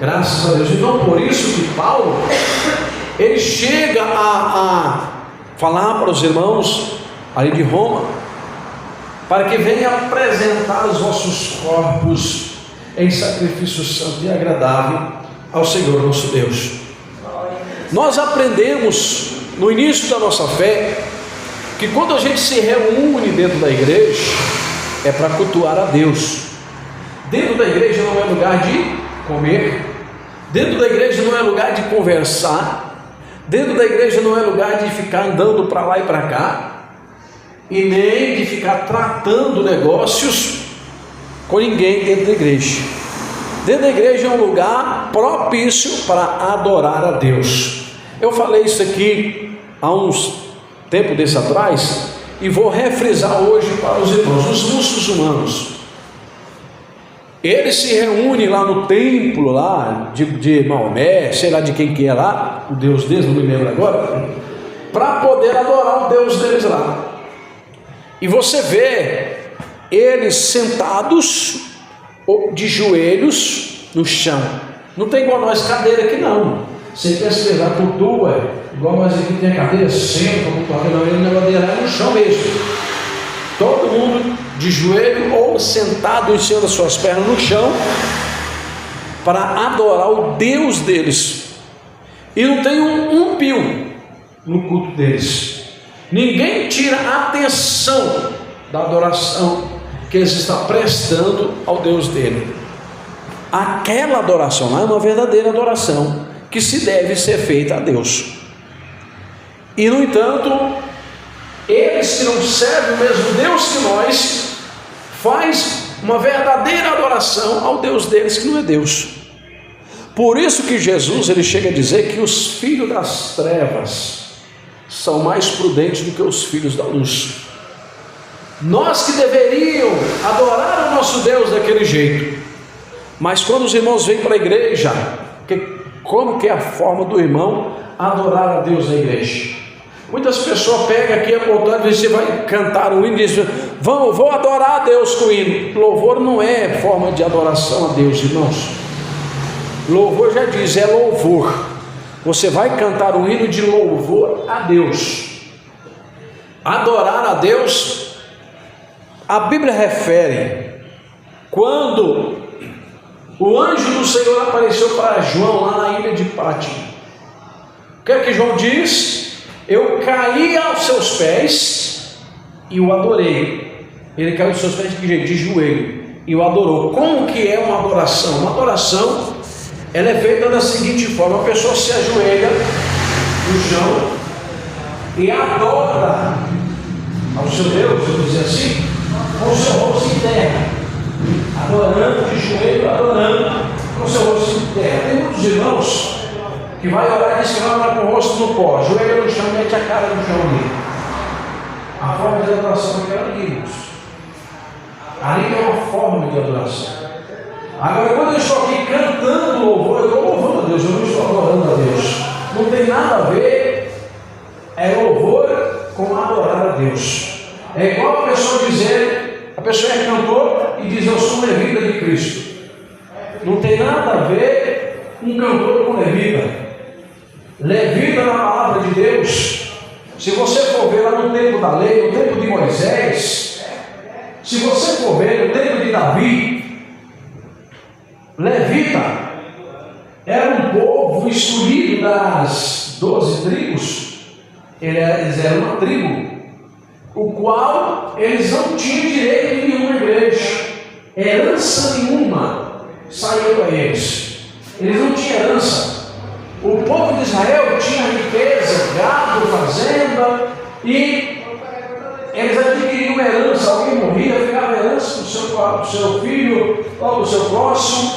Graças a Deus. Então, por isso que Paulo, ele chega a falar para os irmãos ali de Roma, para que venham apresentar os vossos corpos em sacrifício santo e agradável ao Senhor nosso Deus. Nós aprendemos no início da nossa fé que quando a gente se reúne dentro da igreja é para cultuar a Deus. Dentro da igreja não é lugar de comer, dentro da igreja não é lugar de conversar, dentro da igreja não é lugar de ficar andando para lá e para cá, e nem de ficar tratando negócios com ninguém dentro da igreja. Dentro da igreja é um lugar propício para adorar a Deus. Eu falei isso aqui há uns tempo desse atrás e vou refrisar hoje para os irmãos. Os muçulmanos, eles se reúnem lá no templo lá de Maomé, sei lá de quem que é lá, o Deus deles, não me lembro agora, para poder adorar o Deus deles lá. E você vê eles sentados de joelhos no chão. Não tem igual nós cadeira aqui não. Você pensa que lá cultua, igual nós aqui tem a cadeira, senta, não é no chão mesmo. Todo mundo de joelho ou sentado em cima das suas pernas no chão, para adorar o Deus deles. E não tem um pio no culto deles. Ninguém tira a atenção da adoração que eles estão prestando ao Deus dele. Aquela adoração lá é uma verdadeira adoração que se deve ser feita a Deus. E no entanto, eles que não servem o mesmo Deus que nós, faz uma verdadeira adoração ao Deus deles que não é Deus. Por isso que Jesus ele chega a dizer que os filhos das trevas são mais prudentes do que os filhos da luz. Nós que deveriam adorar o nosso Deus daquele jeito, mas quando os irmãos vêm para a igreja, como que é a forma do irmão adorar a Deus na igreja? Muitas pessoas pegam aqui apontando, você vai cantar um hino e diz, vou adorar a Deus com o hino. Louvor não é forma de adoração a Deus, irmãos. Louvor já diz, é louvor. Você vai cantar um hino de louvor a Deus. Adorar a Deus, a Bíblia refere, quando o anjo do Senhor apareceu para João lá na ilha de Pátima, o que é que João diz? Eu caí aos seus pés e o adorei. Ele caiu aos seus pés de joelho e o adorou. Como que é uma adoração? Uma adoração, ela é feita da seguinte forma: a pessoa se ajoelha no chão e adora ao seu Deus, vamos dizer assim, com o seu rosto em terra, adorando de joelho, adorando com o seu rosto em terra. Tem muitos irmãos que vai orar e diz que vai orar com o rosto no pó, joelho no chão, mete a cara no chão ali. A forma de adoração é aquela ali, irmãos. Ali é uma forma de adoração. Agora, quando eu estou aqui cantando louvor, eu estou louvando a Deus, eu não estou adorando a Deus. Não tem nada a ver, é louvor com adorar a Deus. É igual a pessoa dizer, a pessoa é cantor e diz, eu sou levita de Cristo. Não tem nada a ver um cantor com levita. Levita na palavra de Deus, se você for ver lá no tempo da lei, no tempo de Moisés, se você for ver no tempo de Davi, levita era um povo escolhido das 12 tribos, eles eram uma tribo, o qual eles não tinham direito em nenhuma igreja, herança nenhuma saiu para eles, eles não tinham herança. O povo de Israel tinha riqueza, gado, fazenda, e eles adquiriam herança. Alguém morria, ficava herança do seu filho ou do seu próximo,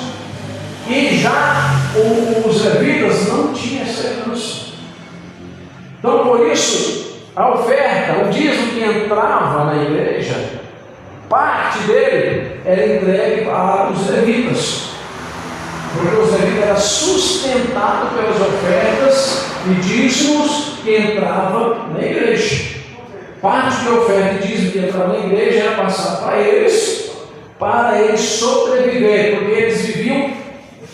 e já os levitas não tinham essa herança. Então, por isso, a oferta, o dízimo que entrava na igreja, parte dele era entregue para os levitas. Porque os levitas eram sustentados pelas ofertas e dízimos que entravam na igreja. Parte da oferta e dízimo que entrava na igreja era passada para eles sobreviver, porque eles viviam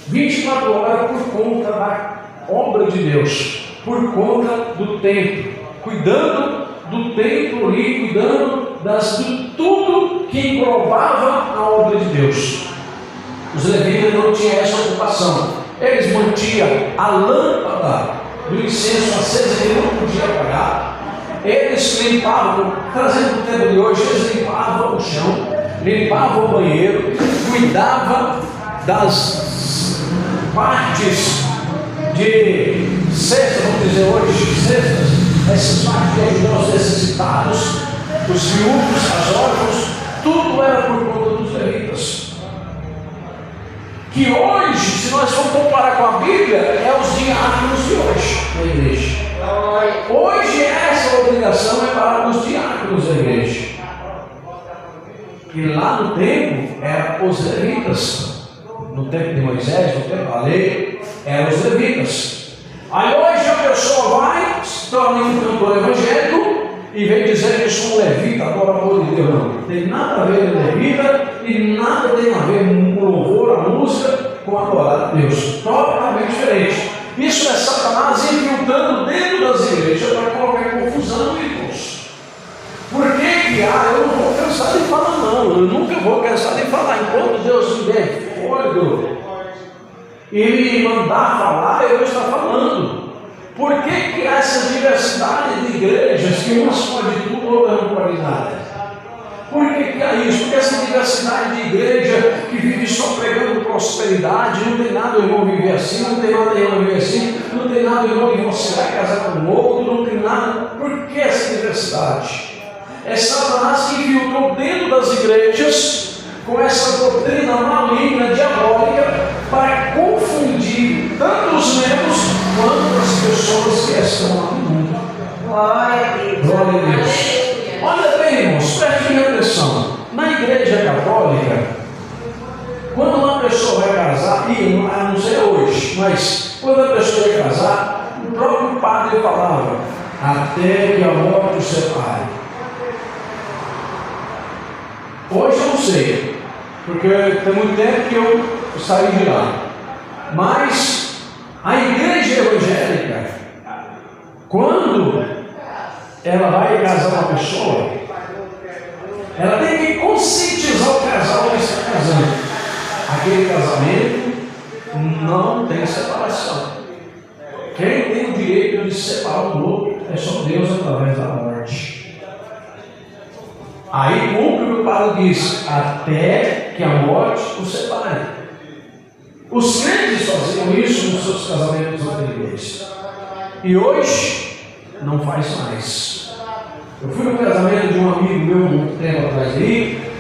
24 agora por conta da obra de Deus, por conta do templo, cuidando do templo ali, cuidando de tudo que englobava a obra de Deus. Os levitas não tinham essa ocupação. Eles mantinham a lâmpada do incenso acesa, que não podia apagar. Eles limpavam, trazendo o tempo de hoje, eles limpavam o chão, limpavam o banheiro, cuidavam das partes de cestas, vamos dizer hoje, cestas, essas partes de ajudar os necessitados, os viúvos, as órfãos, tudo era por conta dos levitas. Que hoje, se nós formos comparar com a Bíblia, é os diáconos de hoje na igreja. Hoje essa obrigação é para os diáconos da igreja. E lá no tempo eram os levitas. No tempo de Moisés, no tempo da lei, eram os levitas. Aí hoje a pessoa vai, se torna um cantor evangélico e vem dizer que eu sou um levita, adorador de Deus. Não tem nada a ver com levita e nada tem a ver com louvor, a música, com adorar a Deus. Totalmente diferente. Isso é Satanás infiltrando dentro das igrejas para colocar confusão, irmãos. Por que eu não vou cansar de falar, não. Eu nunca vou cansar de falar. Enquanto Deus me der fôlego e me mandar falar, eu vou estar falando. Por que há essa diversidade de igrejas que umas podem tudo, outras não podem nada? Por que há isso? Porque essa diversidade de igreja que vive só pregando prosperidade, não tem nada o irmão viver assim, não tem nada o irmão viver assim, não tem nada o irmão divorciar, casar com o outro, não tem nada. Por que essa diversidade? É Satanás que infiltrou dentro das igrejas com essa doutrina maligna, diabólica, para confundir tanto os membros quanto as pessoas que estão lá no mundo. Glória a Deus. Glória a Deus. Olha bem, irmãos, prestem atenção. Na igreja católica, quando uma pessoa vai casar, e não sei hoje, mas quando a pessoa vai casar, o próprio padre falava: até que a morte os separe. Hoje eu não sei, porque tem muito tempo que eu saí de lá. Mas a igreja evangélica, quando ela vai casar uma pessoa, ela tem que conscientizar o casal que está casando. Aquele casamento não tem separação. Quem tem o direito de separar um outro é só Deus através da morte. Aí cumpre o que o padre diz, até que a morte os separe. Os crentes faziam isso nos seus casamentos anteriores. E hoje não faz mais. Eu fui no casamento de um amigo meu muito tempo atrás aí,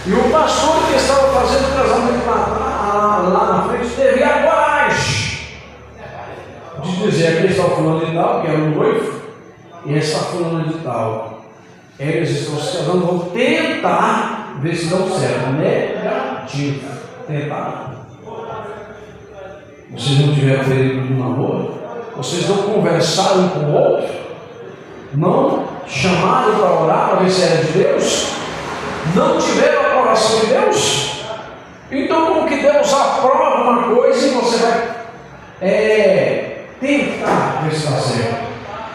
e o pastor que estava fazendo o casamento lá na frente teve a coragem de dizer: aqui está o fulano de tal, que era o noivo, e essa fulana de tal. Eles estão se casando, vão tentar ver se dão certo. Negativo. Tentar. Vocês não tiveram período do namoro? Vocês não conversaram um com o outro? Não chamaram para orar para ver se era de Deus? Não tiveram a aprovação de Deus? Então, como que Deus aprova uma coisa e você vai tentar ver se está certo?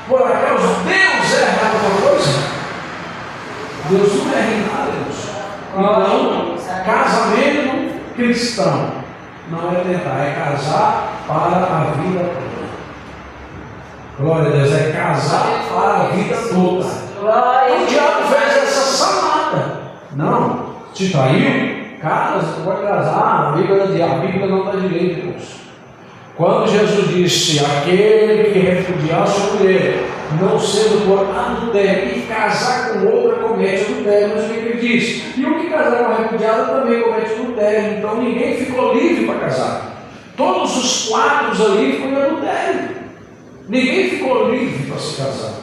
Por acaso Deus erra alguma coisa? Deus não erra em nada, Deus. Então, casamento cristão não é tentar, é casar para a vida toda. Glória a Deus, é casar para a vida toda. O diabo fez essa salada. Não, te traiu? Cara, você pode casar. A Bíblia não dá direito, irmãos. Quando Jesus disse: aquele que repudiar sua mulher, não sendo por adultério, e casar com outra comete adultério, mas o que ele diz? E o que casar com a repudiada também comete adultério. Então ninguém ficou livre para casar. Todos os quadros ali ficam em adultério. Ninguém ficou livre para se casar.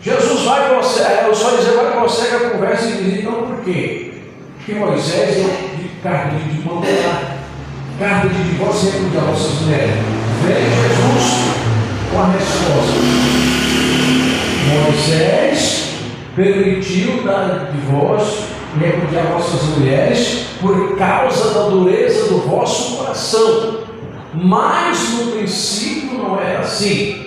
Jesus vai prossegue a conversa e diz: então por quê? Porque Moisés é de carne de mandar. Carta de divórcio e repudiar vossas mulheres. Veio Jesus com a resposta: Moisés permitiu dar divórcio e repudiar vossas mulheres por causa da dureza do vosso coração. Mas no princípio não era assim.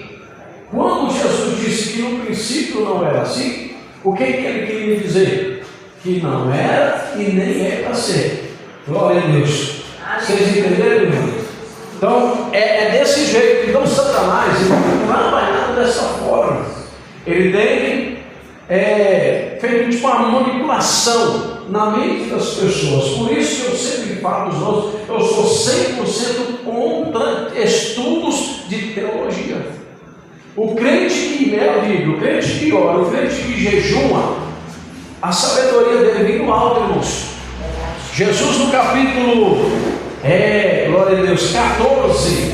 Quando Jesus disse que no princípio não era assim, o que ele queria dizer? Que não era e nem é para ser. Glória a Deus. Vocês entenderam, irmão? Então é desse jeito. Então Satanás não vai nada dessa forma. Ele tem feito tipo uma manipulação na mente das pessoas. Por isso que eu sempre falo aos outros, eu sou 100% contra estudos de teologia. O crente que lê a Bíblia, o crente que ora, o crente que jejuma, a sabedoria dele vem do alto, irmãos. Jesus no capítulo, glória a Deus, 14,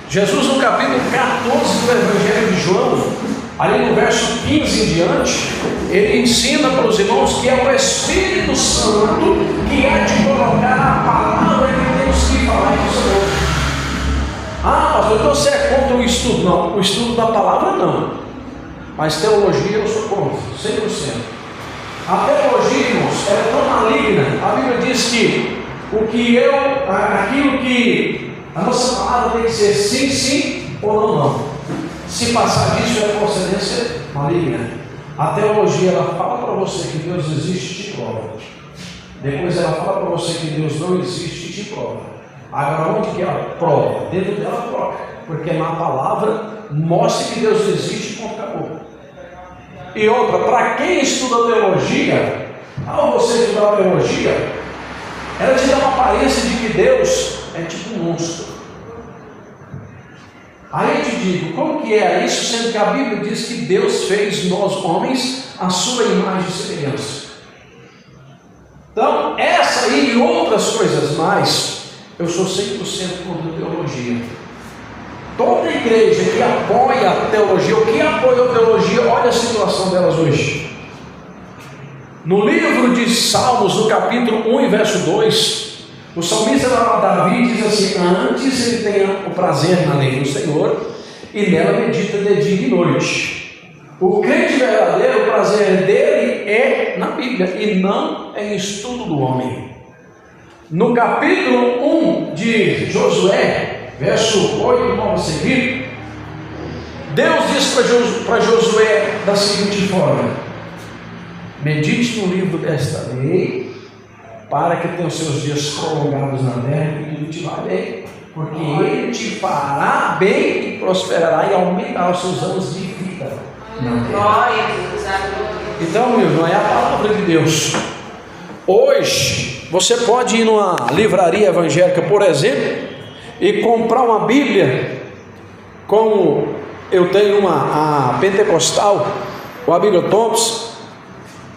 Jesus no capítulo 14 do Evangelho de João, ali no verso 15 em diante, ele ensina para os irmãos que é o Espírito Santo que há de colocar a palavra que temos que falar em Senhor. Ah, pastor, então você é contra o estudo? Não, o estudo da palavra não, mas teologia eu sou contra, 100%. A teologia, irmãos, é tão maligna. A Bíblia diz que aquilo que a nossa palavra tem que ser sim, sim ou não. Se passar disso é procedência maligna. A teologia, ela fala para você que Deus existe e te prova. Depois ela fala para você que Deus não existe e te prova. Agora, onde que ela prova? Dentro dela prova. Porque na palavra mostra que Deus existe e ponto, acabou. E outra, para quem estuda teologia, ao você estudar teologia, ela te dá uma aparência de que Deus é tipo um monstro. Aí eu te digo, como que é isso, sendo que a Bíblia diz que Deus fez nós homens a sua imagem e semelhança? Então, essa aí e outras coisas mais, eu sou 100% contra a teologia. Toda igreja que apoia a teologia, ou que apoia a teologia, olha a situação delas hoje. No livro de Salmos, no capítulo 1 e verso 2, o salmista Davi diz assim: antes ele tenha o prazer na lei do Senhor, e nela medita de dia e noite. O crente verdadeiro, o prazer dele é na Bíblia, e não em estudo do homem. No capítulo 1 de Josué, verso 8, 9 seguido, Deus diz para Josué da seguinte forma: medite no livro desta lei, para que tenha os seus dias prolongados na terra e tudo te vá bem, porque ele te fará bem e prosperará e aumentará os seus anos de vida na terra. Então, meu irmão, é a palavra de Deus. Hoje, você pode ir numa livraria evangélica, por exemplo, e comprar uma Bíblia, como eu tenho a pentecostal, ou a Bíblia Thompson,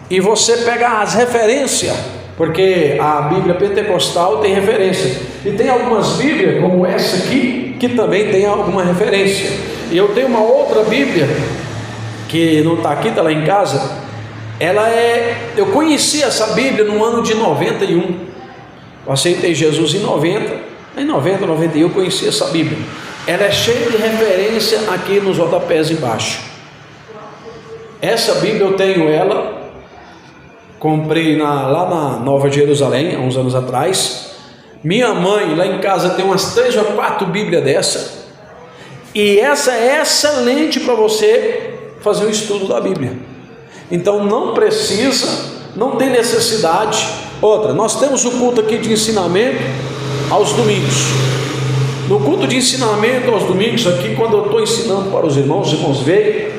e você pegar as referências, porque a Bíblia pentecostal tem referência, e tem algumas Bíblias, como essa aqui, que também tem alguma referência. E eu tenho uma outra Bíblia, que não está aqui, está lá em casa. Eu conheci essa Bíblia no ano de 91, eu aceitei Jesus em 91 eu conheci essa Bíblia. Ela é cheia de referência aqui nos rodapés embaixo. Essa Bíblia eu tenho ela, comprei lá na Nova Jerusalém, há uns anos atrás. Minha mãe lá em casa tem umas 3 ou 4 Bíblias dessa, e essa é excelente para você fazer um estudo da Bíblia. Então não tem necessidade. Outra, nós temos o culto aqui de ensinamento aos domingos. No culto de ensinamento aos domingos aqui, quando eu estou ensinando para os irmãos veem,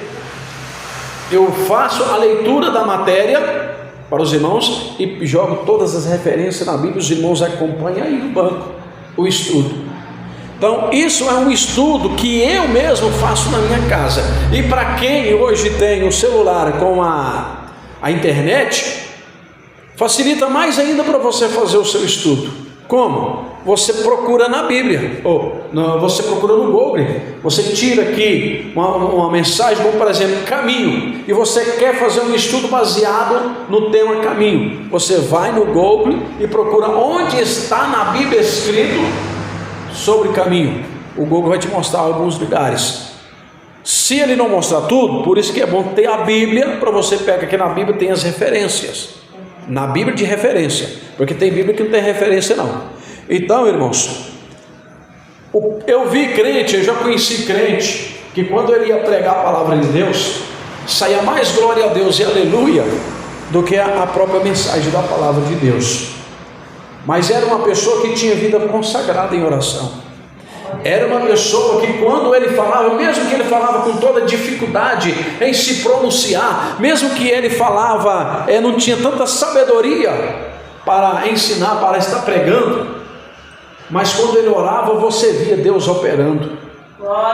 eu faço a leitura da matéria para os irmãos e jogo todas as referências na Bíblia. Os irmãos acompanham aí no banco o estudo. Então isso é um estudo que eu mesmo faço na minha casa. E para quem hoje tem o celular com a internet, facilita mais ainda para você fazer o seu estudo. Como? Você procura na Bíblia, você procura no Google, você tira aqui uma mensagem, como por exemplo, caminho, e você quer fazer um estudo baseado no tema caminho. Você vai no Google e procura onde está na Bíblia escrito sobre caminho. O Google vai te mostrar alguns lugares. Se ele não mostrar tudo, por isso que é bom ter a Bíblia, para você pegar, que na Bíblia tem as referências, na Bíblia de referência, porque tem Bíblia que não tem referência não. Então, irmãos, Eu vi crente, eu já conheci crente, que quando ele ia pregar a palavra de Deus, saía mais glória a Deus e aleluia do que a própria mensagem da palavra de Deus. Mas era uma pessoa que tinha vida consagrada em oração. Era uma pessoa que quando ele falava, mesmo que ele falava com toda dificuldade em se pronunciar, mesmo que ele falava, não tinha tanta sabedoria para ensinar, para estar pregando, mas quando ele orava, você via Deus operando.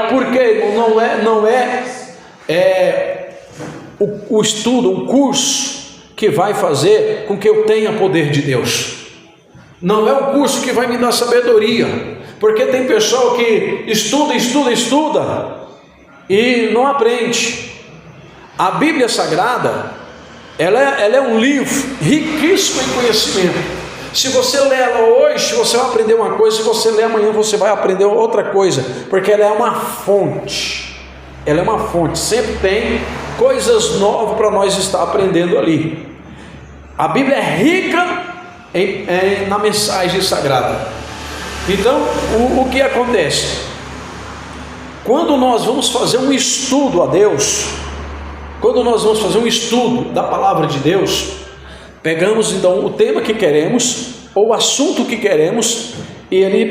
Porque não é o estudo, o curso que vai fazer com que eu tenha poder de Deus. Não é o curso que vai me dar sabedoria, porque tem pessoa que estuda e não aprende. A Bíblia Sagrada, ela é um livro riquíssimo em conhecimento. Se você lê ela hoje, você vai aprender uma coisa, se você ler amanhã, você vai aprender outra coisa, porque ela é uma fonte. Ela é uma fonte, sempre tem coisas novas para nós estar aprendendo ali. A Bíblia é rica na mensagem sagrada. Então, o que acontece? Quando nós vamos fazer um estudo a Deus, quando nós vamos fazer um estudo da palavra de Deus, pegamos então o tema que queremos, ou o assunto que queremos, e ali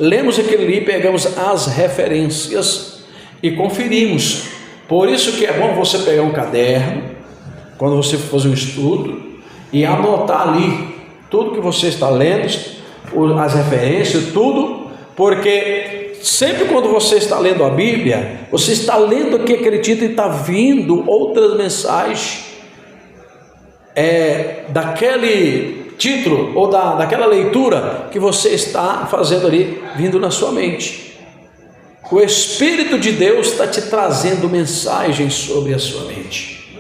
lemos aquele ali, pegamos as referências e conferimos. Por isso que é bom você pegar um caderno, quando você for fazer um estudo, e anotar ali tudo que você está lendo, as referências, tudo, porque sempre quando você está lendo a Bíblia, você está lendo aqui aquele título e está vindo outras mensagens daquele título ou daquela leitura que você está fazendo ali, vindo na sua mente. O Espírito de Deus está te trazendo mensagens sobre a sua mente.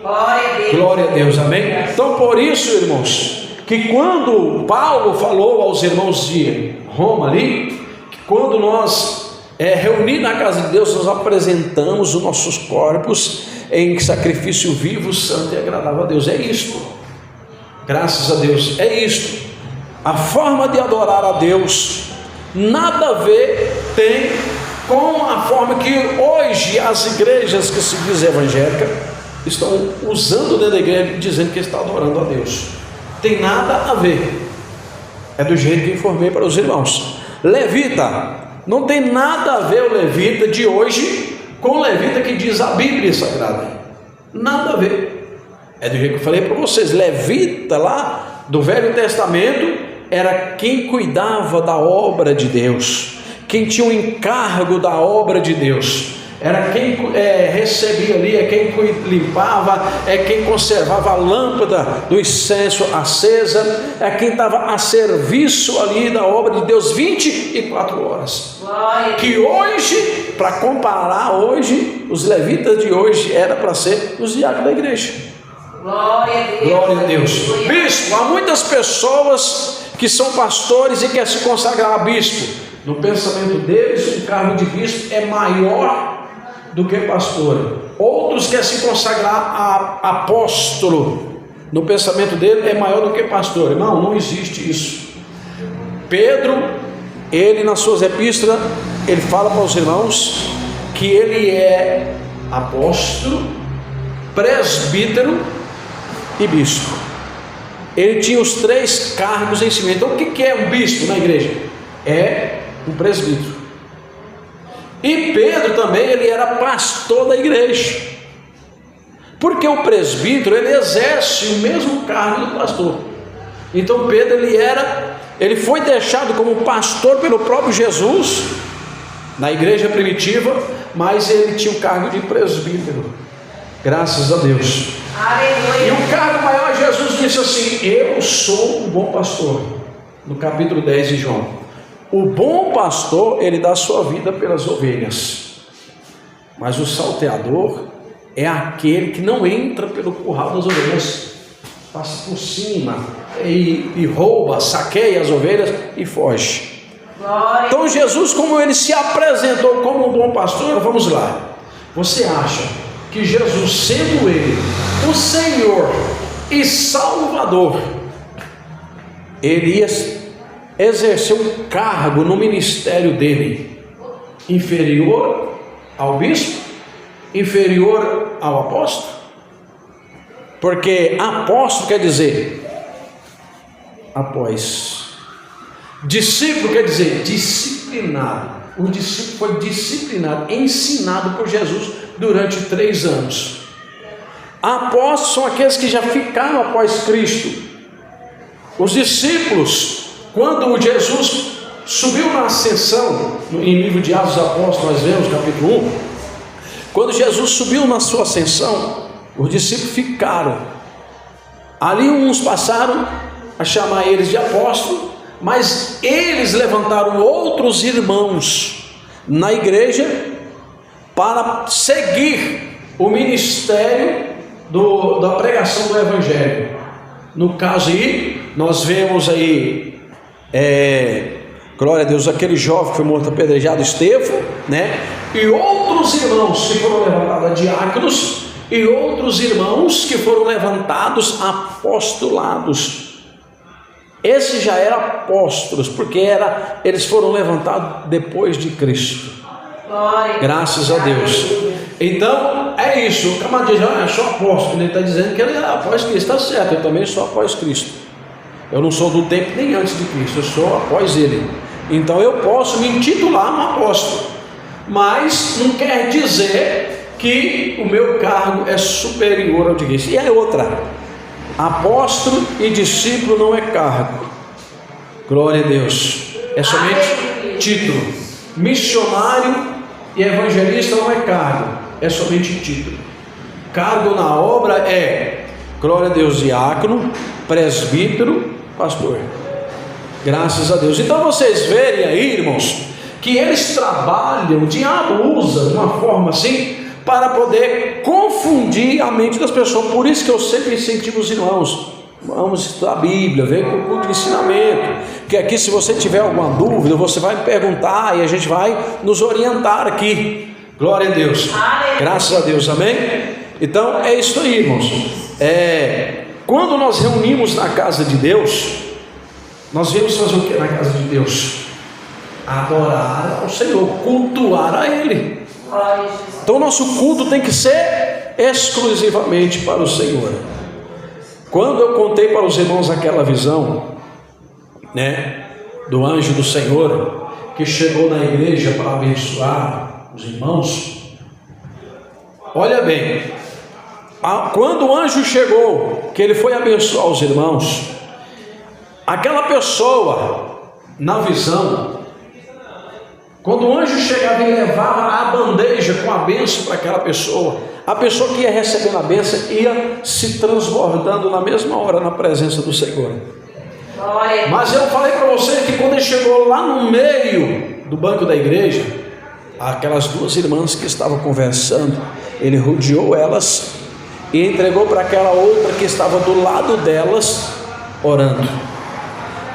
Glória a Deus, amém? Então, por isso, irmãos, que quando Paulo falou aos irmãos de Roma ali, que quando nós reunir na casa de Deus, nós apresentamos os nossos corpos em sacrifício vivo, santo e agradável a Deus. É isto, graças a Deus, é isto. A forma de adorar a Deus nada a ver tem com a forma que hoje as igrejas que se diz evangélica estão usando dentro da igreja, dizendo que está adorando a Deus. Tem nada a ver. É do jeito que informei para os irmãos. Levita, não tem nada a ver o levita de hoje com o levita que diz a Bíblia Sagrada. Nada a ver. É do jeito que eu falei para vocês. Levita lá do Velho Testamento era quem cuidava da obra de Deus, quem tinha o encargo da obra de Deus. Era quem recebia ali, é quem limpava, é quem conservava a lâmpada do incenso acesa, é quem estava a serviço ali da obra de Deus 24 horas. Que hoje, para comparar hoje, os levitas de hoje era para ser os diáconos da igreja. Glória a Deus. Bispo, há muitas pessoas que são pastores e querem se consagrar a bispo. No pensamento deles, o cargo de bispo é maior do que pastor. Outros querem se consagrar a apóstolo. No pensamento dele é maior do que pastor. Irmão, não existe isso. Pedro, ele nas suas epístolas, ele fala para os irmãos que ele é apóstolo, presbítero e bispo. Ele tinha os 3 cargos em cima. Então o que é um bispo na igreja? É um presbítero. E Pedro também, ele era pastor da igreja, porque o presbítero, ele exerce o mesmo cargo do pastor. Então Pedro, ele foi deixado como pastor pelo próprio Jesus, na igreja primitiva, mas ele tinha o cargo de presbítero, graças a Deus. Aleluia. E o cargo maior, Jesus disse assim: eu sou o bom pastor, no capítulo 10 de João. O bom pastor, ele dá a sua vida pelas ovelhas, mas o salteador é aquele que não entra pelo curral das ovelhas, passa por cima e rouba, saqueia as ovelhas e foge. Então Jesus, como ele se apresentou como um bom pastor, vamos lá, você acha que Jesus, sendo ele o Senhor e Salvador, ele ia exercer um cargo no ministério dele inferior ao bispo? Inferior ao apóstolo? Porque apóstolo quer dizer após. Discípulo quer dizer disciplinado. O discípulo foi disciplinado, ensinado por Jesus durante 3 anos. Apóstolos são aqueles que já ficaram após Cristo. Os discípulos, quando Jesus subiu na ascensão, em livro de Atos dos Apóstolos, nós vemos capítulo 1, quando Jesus subiu na sua ascensão, os discípulos ficaram. Ali uns passaram a chamar eles de apóstolos, mas eles levantaram outros irmãos na igreja para seguir o ministério da pregação do Evangelho. No caso aí, nós vemos aí, glória a Deus, aquele jovem que foi morto apedrejado, Estevão, né? E outros irmãos que foram levantados a diáconos, e outros irmãos que foram levantados apostolados. Esses já eram apóstolos, porque eles foram levantados depois de Cristo. Graças a Deus. Então é isso. O camarada diz: eu sou apóstolo. Ele está dizendo que ele é após Cristo. Está certo, eu também sou após Cristo. Eu não sou do tempo nem antes de Cristo, eu sou após ele. Então eu posso me intitular um apóstolo, mas não quer dizer que o meu cargo é superior ao de Cristo. E é outra: apóstolo e discípulo não é cargo. Glória a Deus. É somente título. Missionário e evangelista não é cargo, é somente título. Cargo na obra é, glória a Deus, diácono, presbítero, pastor. Graças a Deus. Então vocês verem aí, irmãos, que eles trabalham, o diabo usa de uma forma assim para poder confundir a mente das pessoas. Por isso que eu sempre incentivo os irmãos: vamos estudar a Bíblia, ver com o culto de ensinamento, que aqui, se você tiver alguma dúvida, você vai me perguntar e a gente vai nos orientar aqui. Glória a Deus. Graças a Deus, amém? Então é isso aí, irmãos. Quando nós reunimos na casa de Deus, nós viemos fazer o que na casa de Deus? Adorar ao Senhor, cultuar a Ele. Então nosso culto tem que ser exclusivamente para o Senhor. Quando eu contei para os irmãos aquela visão, né, do anjo do Senhor que chegou na igreja para abençoar os irmãos, olha bem, quando o anjo chegou, que ele foi abençoar os irmãos, aquela pessoa na visão, quando o anjo chegava e levava a bandeja com a bênção para aquela pessoa, a pessoa que ia recebendo a bênção ia se transbordando na mesma hora na presença do Senhor. Mas eu falei para você que quando ele chegou lá no meio do banco da igreja, aquelas 2 irmãs que estavam conversando, ele rodeou elas e entregou para aquela outra que estava do lado delas, orando.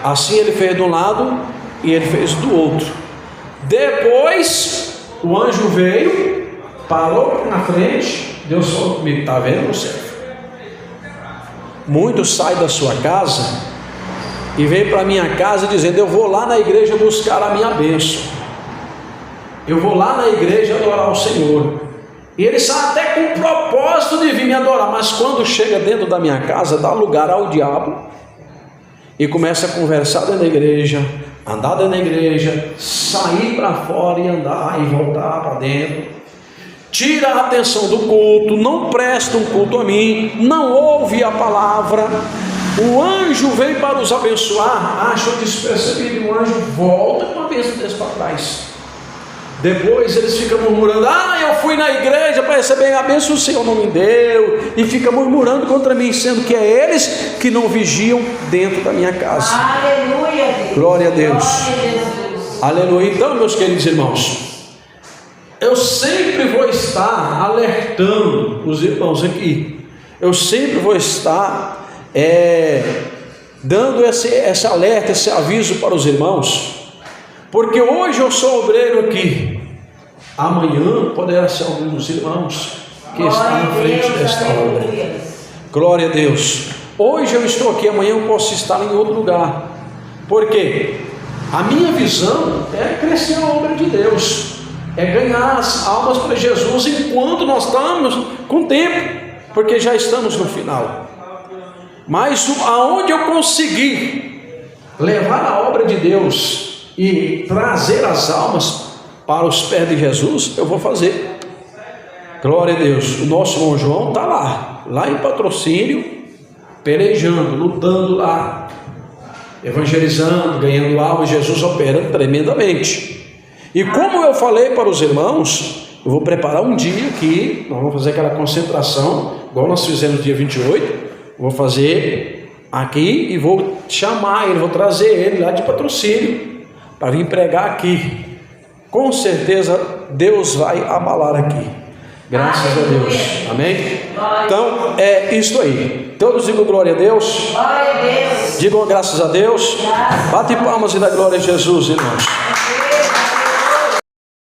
Assim ele fez de um lado e ele fez do outro. Depois o anjo veio, parou na frente. Deus falou comigo: está vendo, servo? Muitos saem da sua casa e vêm para a minha casa dizendo: eu vou lá na igreja buscar a minha bênção, eu vou lá na igreja adorar o Senhor. E ele sai até com o propósito de vir me adorar, mas quando chega dentro da minha casa, dá lugar ao diabo e começa a conversar dentro da igreja, andar dentro da igreja, sair para fora e andar e voltar para dentro, tira a atenção do culto, não presta um culto a mim, não ouve a palavra. O anjo vem para os abençoar, acha despercebido, o anjo volta com a bênção desse para trás. Depois eles ficam murmurando: eu fui na igreja para receber a bênção, o Senhor não me deu, e fica murmurando contra mim, sendo que é eles que não vigiam dentro da minha casa. Aleluia, Deus. Glória a Deus. Glória a Deus. Aleluia. Então, meus queridos irmãos, eu sempre vou estar alertando os irmãos aqui, eu sempre vou estar dando esse alerta, esse aviso para os irmãos, porque hoje eu sou obreiro aqui, amanhã poderá ser algum dos irmãos que está na frente desta obra. Glória a Deus. Hoje eu estou aqui, amanhã eu posso estar em outro lugar. Por quê? A minha visão é crescer a obra de Deus. é ganhar as almas para Jesus enquanto nós estamos com tempo, porque já estamos no final. Mas aonde eu conseguir levar a obra de Deus e trazer as almas para os pés de Jesus, eu vou fazer. Glória a Deus. O nosso irmão João está lá em Patrocínio, pelejando, lutando lá, evangelizando, ganhando almas, Jesus operando tremendamente. E como eu falei para os irmãos, eu vou preparar um dia aqui, nós vamos fazer aquela concentração, igual nós fizemos dia 28, vou fazer aqui e vou chamar ele, vou trazer ele lá de Patrocínio, para vir pregar aqui. Com certeza Deus vai abalar aqui, graças a Deus, amém? Então é isso aí. Todos digam glória a Deus, digam graças a Deus, bate palmas e dá glória a Jesus, irmãos.